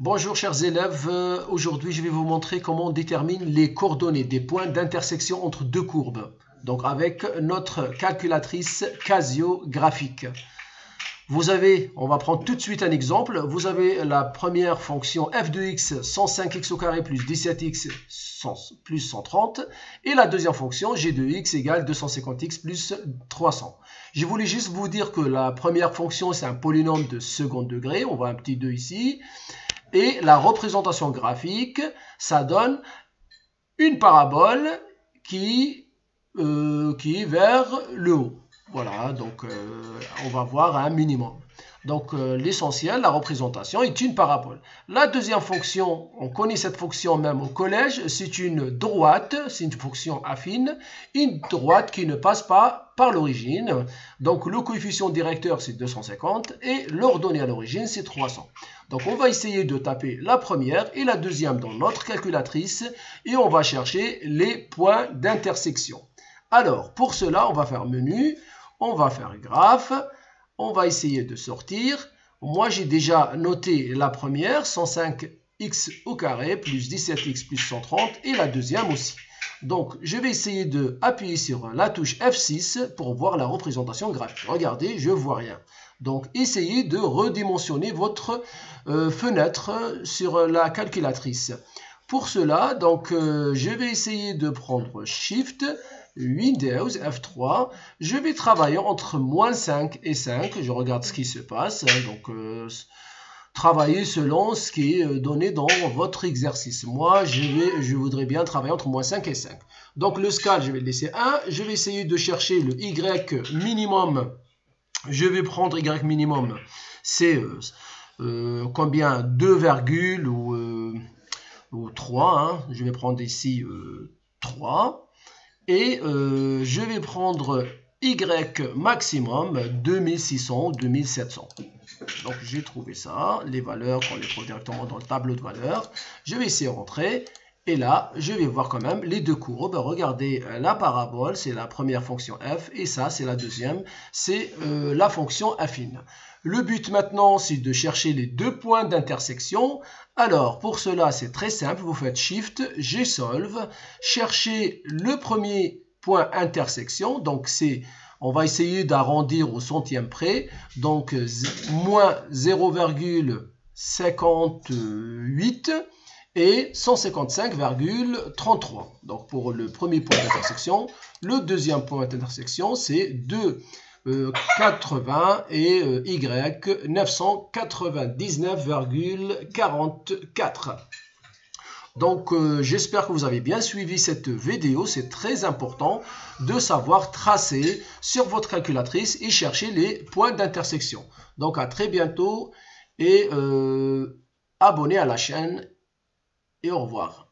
Bonjour chers élèves, aujourd'hui je vais vous montrer comment on détermine les coordonnées des points d'intersection entre deux courbes. Donc avec notre calculatrice Casio graphique. On va prendre tout de suite un exemple. Vous avez la première fonction f de x 105x au carré plus 17x plus 130 et la deuxième fonction g de x égale 250x plus 300. Je voulais juste vous dire que la première fonction c'est un polynôme de second degré, on voit un petit 2 ici, et la représentation graphique ça donne une parabole qui est vers le haut. Voilà, donc on va voir un minimum. Donc l'essentiel, la représentation est une parabole. La deuxième fonction, on connaît cette fonction même au collège, c'est une droite, c'est une fonction affine, une droite qui ne passe pas par l'origine. Donc le coefficient directeur c'est 250 et l'ordonnée à l'origine c'est 300. Donc on va essayer de taper la première et la deuxième dans notre calculatrice et on va chercher les points d'intersection. Alors pour cela, on va faire menu. On va faire graphe, on va essayer de sortir. Moi, j'ai déjà noté la première, 105x au carré plus 17x plus 130 et la deuxième aussi. Donc, je vais essayer d'appuyer sur la touche F6 pour voir la représentation graphique. Regardez, je ne vois rien. Donc, essayez de redimensionner votre fenêtre sur la calculatrice. Pour cela, donc, je vais essayer de prendre Shift, Windows, F3. Je vais travailler entre moins 5 et 5. Je regarde ce qui se passe. Donc, travailler selon ce qui est donné dans votre exercice. Moi, je voudrais bien travailler entre moins 5 et 5. Donc, le scale, je vais le laisser 1. Je vais essayer de chercher le Y minimum. Je vais prendre Y minimum. C'est combien? 2 virgules ou 3. Hein. Je vais prendre ici 3. Et je vais prendre Y maximum 2600 ou 2700. Donc j'ai trouvé ça, les valeurs, on les trouve directement dans le tableau de valeurs. Je vais essayer de rentrer. Et là, je vais voir quand même les deux courbes. Regardez, la parabole, c'est la première fonction f. Et ça, c'est la deuxième, c'est la fonction affine. Le but maintenant, c'est de chercher les deux points d'intersection. Alors, pour cela, c'est très simple. Vous faites Shift, G-Solve. Cherchez le premier point intersection. Donc, on va essayer d'arrondir au centième près. Donc, moins 0,58 et 155,33. Donc, pour le premier point d'intersection. Le deuxième point d'intersection, c'est 2,80 et Y 999,44. Donc j'espère que vous avez bien suivi cette vidéo. C'est très important de savoir tracer sur votre calculatrice et chercher les points d'intersection. Donc à très bientôt et abonnez à la chaîne et au revoir.